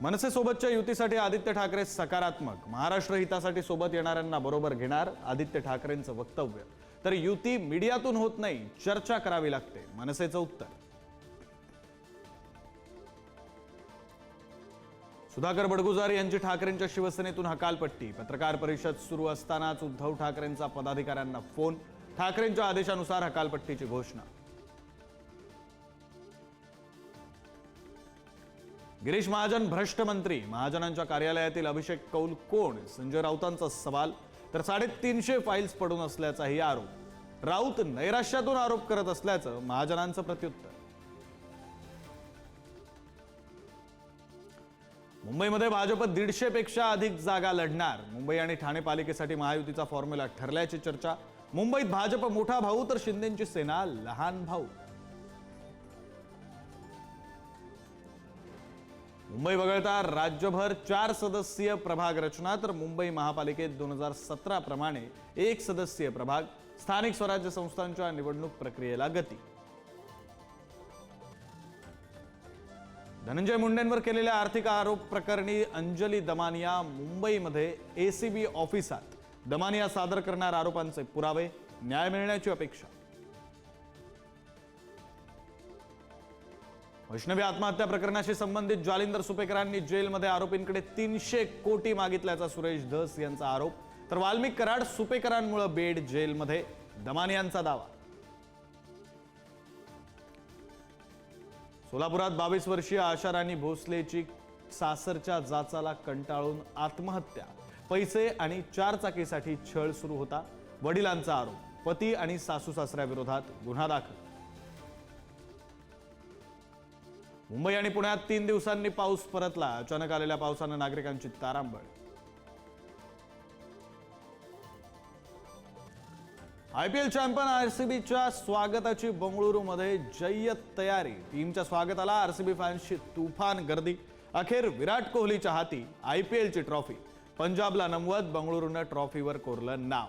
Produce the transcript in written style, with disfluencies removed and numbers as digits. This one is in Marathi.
मनसेसोबतच्या युतीसाठी आदित्य ठाकरे सकारात्मक. महाराष्ट्र हितासाठी सोबत येणाऱ्यांना बरोबर घेणार. आदित्य ठाकरेंचं वक्तव्य. तर युती मीडियातून होत नाही, चर्चा करावी लागते, मनसेचं उत्तर. सुधाकर बडगुजार यांची ठाकरेंच्या शिवसेनेतून हकालपट्टी. पत्रकार परिषद सुरू असतानाच उद्धव ठाकरेंचा पदाधिकाऱ्यांना फोन. ठाकरेंच्या आदेशानुसार हकालपट्टीची घोषणा. गिरीश महाजन भ्रष्ट मंत्री. महाजनांच्या कार्यालयातील अभिषेक कौल कोण? संजय राऊतांचा सवाल. तर 350 फाईल्स पडून असल्याचाही आरोप. राऊत नैराश्यातून आरोप करत असल्याचं महाजनांचं प्रत्युत्तर. मुंबईमध्ये भाजप 150 पेक्षा अधिक जागा लढणार. मुंबई आणि ठाणे पालिकेसाठी महायुतीचा फॉर्म्युला ठरल्याची चर्चा. मुंबईत भाजप मोठा भाऊ तर शिंदेंची सेना लहान भाऊ. मुंबई वगळता राज्यभर 4 सदस्यीय प्रभाग रचना. तर मुंबई महापालिकेत 2017 प्रमाणे 1 सदस्यीय प्रभाग. स्थानिक स्वराज्य संस्थांच्या निवडणूक प्रक्रियेला गती. धनंजय मुंडेंवर केलेल्या आर्थिक आरोप प्रकरणी अंजली दमानिया मुंबईमध्ये एसीबी ऑफिसात. दमानिया सादर करणार आरोपांचे पुरावे. न्याय मिळण्याची अपेक्षा. वैष्णवी आत्महत्या प्रकरणाशी संबंधित जालिंदर सुपेकरांनी जेलमध्ये आरोपींकडे 300 कोटी मागितल्याचा सुरेश धस यांचा आरोप. तर वाल्मिक कराड सुपेकरांमुळे बेड जेलमध्ये, दमानियांचा दावा. सोलापुरात 22 वर्षीय आशा राणी भोसलेची सासरच्या जाचाला कंटाळून आत्महत्या. पैसे आणि 4 चाकीसाठी छळ सुरू होता, वडिलांचा आरोप. पती आणि सासू सासऱ्याविरोधात गुन्हा दाखल. मुंबई आणि पुण्यात 3 दिवसांनी पाऊस परतला. अचानक आलेल्या पावसानं नागरिकांची तारांबळ. आयपीएल चॅम्पियन आरसीबीच्या स्वागताची बंगळुरूमध्ये जय्यत तयारी. टीमच्या स्वागताला आरसीबी फॅन्सची तुफान गर्दी. अखेर विराट कोहलीच्या हाती आयपीएलची ट्रॉफी. पंजाबला नमवत बंगळुरूनं ट्रॉफीवर कोरलं नाव.